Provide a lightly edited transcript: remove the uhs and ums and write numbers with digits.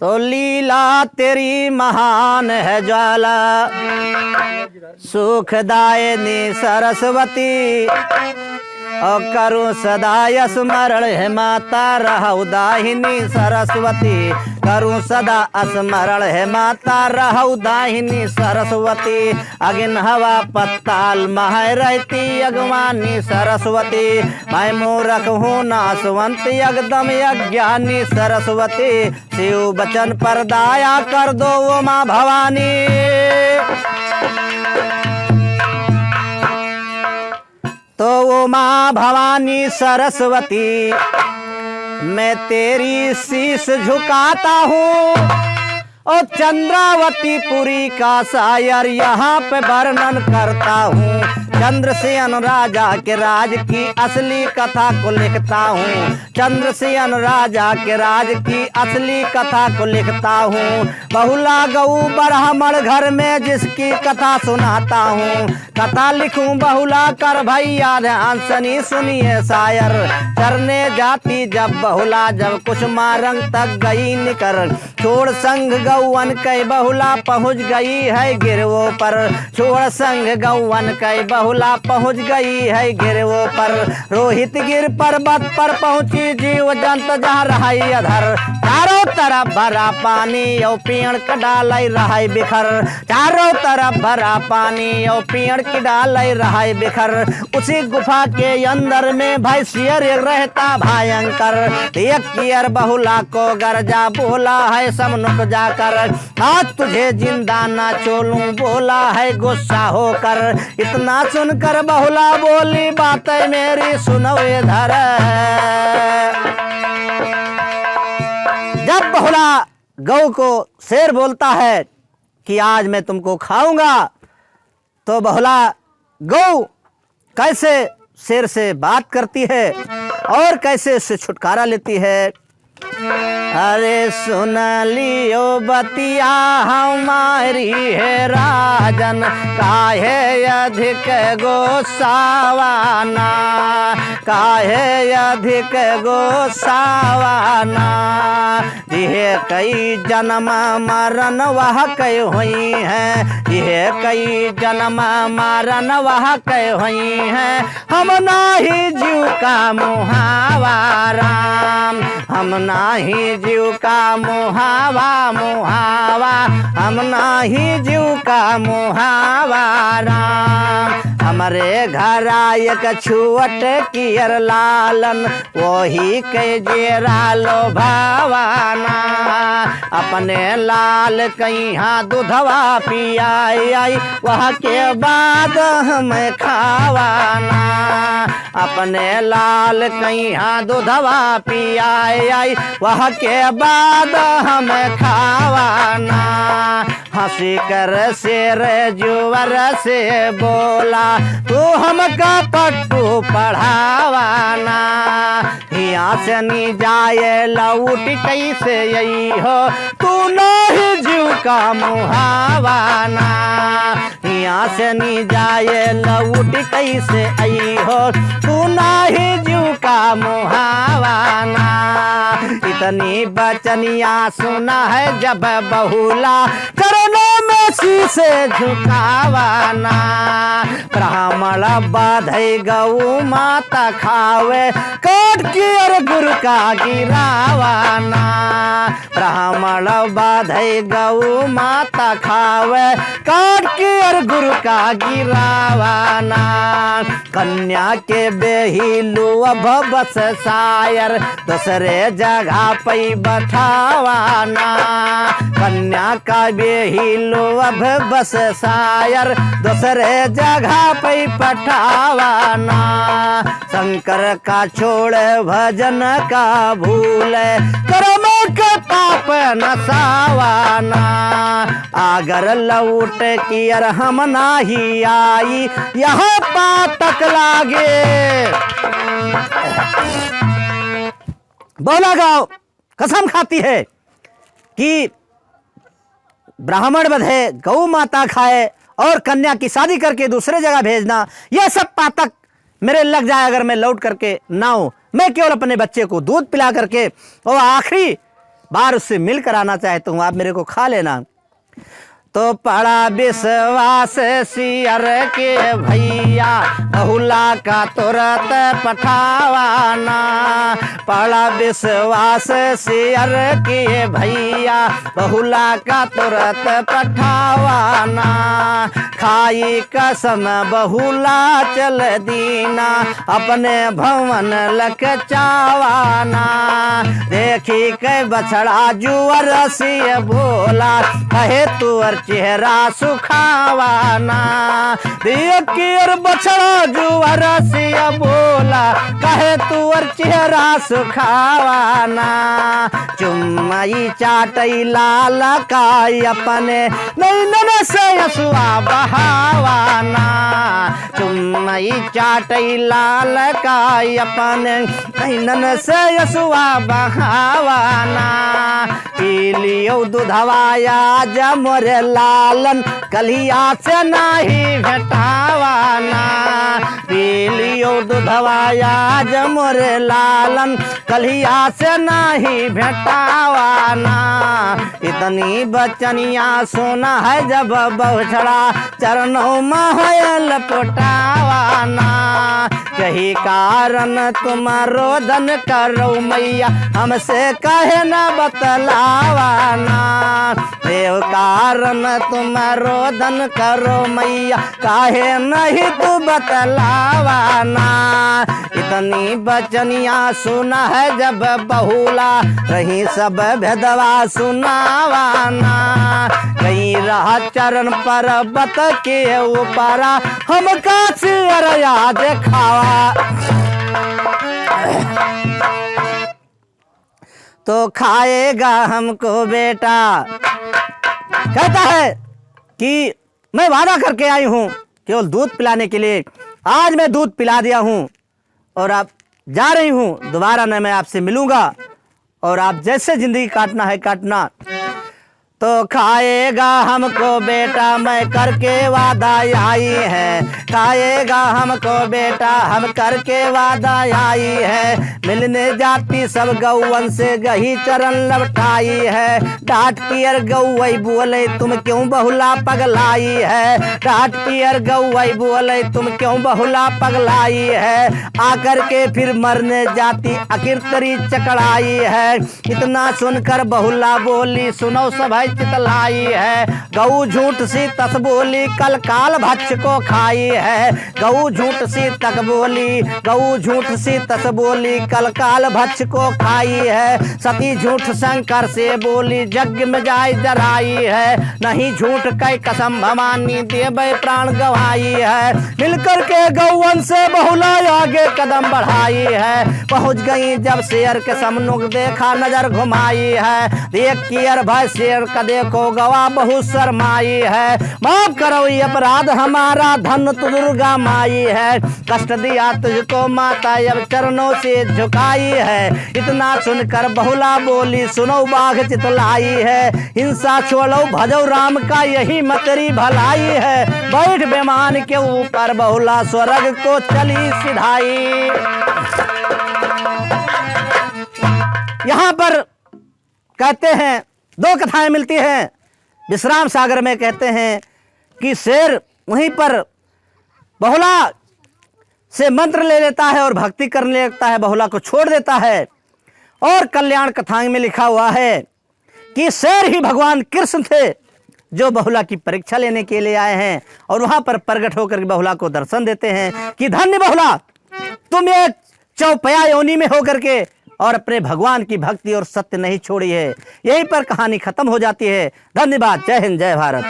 तो लीला तेरी महान है ज्वाला, सुखदायिनी सरस्वती, और करूं सदा स्मरण है माता रहु दाहिनी सरस्वती। करूं सदा स्मरण है माता रहु दाहिनी सरस्वती। अगिन हवा पत्ताल मह रहती अगवानी सरस्वती। मैं मूर्ख हूँ नासवंत एकदम अज्ञानी सरस्वती। शिव बचन पर दया कर दो वो माँ भवानी। तो वो माँ भवानी सरस्वती मैं तेरी शीश झुकाता हूँ। और चंद्रावती पुरी का शायर यहाँ पे वर्णन करता हूँ। चंद्रसेन राजा के राज की असली कथा को लिखता हूँ। चंद्रसेन राजा के राज की असली कथा को लिखता हूँ। बहुला गऊ ब्राह्मण घर में जिसकी कथा सुनाता हूँ। कथा लिखूं बहुला कर भैया ध्यान सनी सुनिए शायर। चरने जाती जब बहुला जब कुछ मारंग तक गई निकर। छोड़ संग गौवन कई बहुला पहुँच गई है गिरवों पर। छोड़ संग गौवन कई बहुला पहुँच गई है गिरवों पर। रोहित गिर पर्वत पर पहुँची जीव जंत जहाँ रहा अधर। चारों तरफ भरा पानी और पेड़ का डाल रहा बिखर। चारों तरफ भरा पानी और पेड़ की डाल रहा बिखर। उसी गुफा के अंदर में भाई शेर रहता भयंकर। एक कियर बहुला को गरजा बोला है समनुक जाकर। आज तुझे जिंदा ना छोड़ूं बोला है गुस्सा होकर। इतना सुनकर बहुला बोली बातें मेरी सुनो इधर। जब बहुला गौ को शेर बोलता है कि आज मैं तुमको खाऊंगा, तो बहुला गौ कैसे शेर से बात करती है और कैसे उससे छुटकारा लेती है। अरे सुन लियो बतिया हमारी है राजन, काहे अधिक गोसावाना, काहे अधिक गोसावाना। यह कई जन्म मरण वह कई हुई है, यह कई जन्म मरण वह कई हुई है। हम नाही जीव का मुहावा राम, हम नाही जीव का मुहावा मुहावा, हम नाही जीव का मुहावा राम। हमारे घर एक छुअट कियर लालन, वही के जेरा लो भावाना। अपने लाल कहीं दूधवा पियाई आई, वह के बाद हमें खावाना। अपने लाल कहीं दूधवा पियाई आई, वह के बाद हमें खावाना। हंसी कर शेर जुवर से बोला, तू हमका पट्टू पढ़ावाना। यहाँ से नी जाए लौट कैसे यही हो, तू नहीं जीव का मुहावाना। यहाँ से नी जाए लौट कैसे आई हो, तू नहीं जीव का मुहावाना। इतनी बचनिया सुना है जब बहुला चरणों में शीशे झुकावाना। ब्राह्मण बाधई गऊ माता खावे, काट के और गुरु का गिरावाना। ब्राह्मण बाधई गऊ माता खावे, काट के और गुरु का गिरावाना। कन्या के बेहिलू अब बस शायर, दूसरे जगह पे बैठावाना। कन्या का बेहिलू अब बस शायर, दूसरे जगह पे पठावाना। शंकर का छोड़ भजन का भूल, कर्म का पाप नसावाना। अगर लौट कियर हम नाही आई, यहाँ पातक लागे। बहुला गाँव कसम खाती है कि ब्राह्मण बधे, गौ माता खाए और कन्या की शादी करके दूसरे जगह भेजना, यह सब पातक मेरे लग जाए अगर मैं लौट करके ना हूं। मैं केवल अपने बच्चे को दूध पिला करके और आखिरी बार उससे मिलकर आना चाहता हूँ, आप मेरे को खा लेना। तो पड़ा विश्वास सियर के भैया बहुला का तुरंत पठावाना। पड़ा विश्वास सियर के भैया बहुला का तुरंत पठावाना। खाई कसम बहुला चल दीना अपने भवन लकचावाना। देखी के बछड़ा जुअर से बोला कहे तुअर चेहरा सुखावाना। देखिए बछड़ा जुअर से बोला कहे तुअर चेहरा सुखावाना। चुम्मई चाटई लाल काई अपने नैनन से यसुआ बहावाना। चुम्मई चाटई लाल काई अपने नैनन से यसुआ बहावाना। पी लियो दूधवाया जमर लालन कलिया से नाही भेटावाना। पी लियो दूधवाया जमर लालन कलिया से नाही भेटावाना। इतनी बचनिया सुना है जब बहुछड़ा चरणों में लपटावाना। यही कारण तुम रोदन करो मैया हमसे कहे न बतलावाना। देव कारण तुम रोदन करो मैया काहे नहीं तू बतलावाना। इतनी बचनिया सुना है जब बहुला रही सब भेदवा सुनावाना। कहीं रहा चरण पर्वत के ऊपरा हमका सिरया देखावा। तो खाएगा हमको बेटा। कहता है कि मैं वादा करके आई हूं केवल दूध पिलाने के लिए, आज मैं दूध पिला दिया हूं और अब जा रही हूं, दोबारा न मैं आपसे मिलूंगा और आप जैसे जिंदगी काटना है काटना। तो खाएगा हमको बेटा मैं करके वादा आई है। खाएगा हमको बेटा हम करके वादा आई है। मिलने जाती सब गौवन से गही चरण लपटाई है। डांट पियर गौवई बोले तुम क्यों बहुला पगलाई है। डांट पियर गौवई बोले तुम क्यों बहुला पगलाई है। आकर के फिर मरने जाती अकिरतरी चकड़ाई है। इतना सुनकर बहुला बोली सुनो सब चितलाई है। गऊ झूठ सी तस बोली कल काल भक्ष को खाई है। गऊ झूठ सी तक बोली गऊ झूठ सी तस बोली कल काल भक्ष को खाई है। सती झूठ शंकर से बोली यज्ञ में जाय जराई है। नहीं झूठ कई कसम भवानी देवे प्राण गवाई है। मिलकर के गौवन से बहुला आगे कदम बढ़ाई है। पहुंच गई जब शेर के समनुख देखा नजर घुमाई है। देख कियर भाई शेर का देखो गवा बहुत शर्माई है। माफ करो ये अपराध हमारा धन तु दुर्गा माई है। कष्ट दिया तुझको माता अब चरणों से झुकाई है। इतना सुनकर बहुला बोली सुनो बाघ चितलाई है। हिंसा छोड़ो भजो राम का यही मतरी भलाई है। बैठ बेमान के ऊपर बहुला स्वर्ग को चली सिधाई। यहाँ पर कहते हैं दो कथाएं मिलती हैं। विश्राम सागर में कहते हैं कि शेर वहीं पर बहुला से मंत्र ले लेता है और भक्ति करने लगता है, बहुला को छोड़ देता है। और कल्याण कथाएं में लिखा हुआ है कि शेर ही भगवान कृष्ण थे जो बहुला की परीक्षा लेने के लिए आए हैं और वहां पर प्रकट होकर बहुला को दर्शन देते हैं कि धन्य बहुला तुम ये चौपया योनि में होकर के और अपने भगवान की भक्ति और सत्य नहीं छोड़ी है। यहीं पर कहानी खत्म हो जाती है। धन्यवाद। जय हिंद, जय भारत।